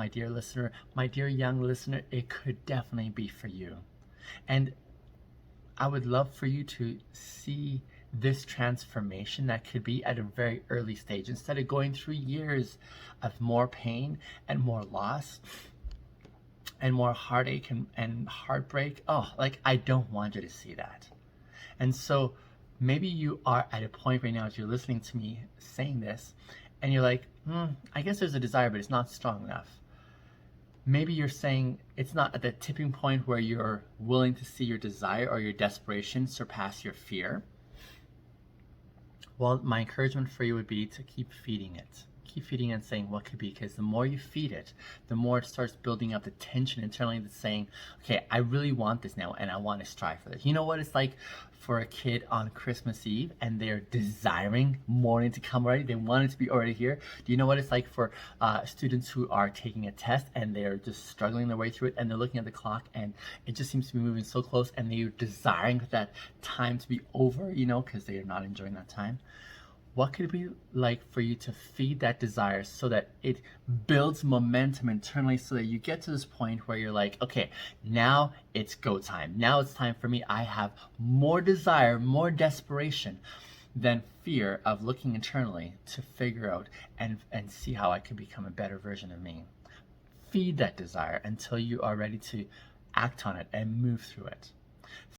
my dear listener, my dear young listener, it could definitely be for you. And I would love for you to see this transformation that could be at a very early stage instead of going through years of more pain and more loss and more heartache and heartbreak. Oh, like I don't want you to see that. And so maybe you are at a point right now as you're listening to me saying this, and you're like, I guess there's a desire, but it's not strong enough. Maybe you're saying it's not at the tipping point where you're willing to see your desire or your desperation surpass your fear. Well, my encouragement for you would be to keep feeding it. Keep feeding it and saying what could be, because the more you feed it, the more it starts building up the tension internally that's saying, okay, I really want this now and I want to strive for this. You know what it's like for a kid on Christmas Eve and they're desiring morning to come already? They want it to be already here. Do you know what it's like for students who are taking a test and they're just struggling their way through it and they're looking at the clock and it just seems to be moving so close and they're desiring that time to be over, because they are not enjoying that time? What could it be like for you to feed that desire so that it builds momentum internally so that you get to this point where you're like, okay, now it's go time. Now it's time for me. I have more desire, more desperation than fear of looking internally to figure out and see how I could become a better version of me. Feed that desire until you are ready to act on it and move through it.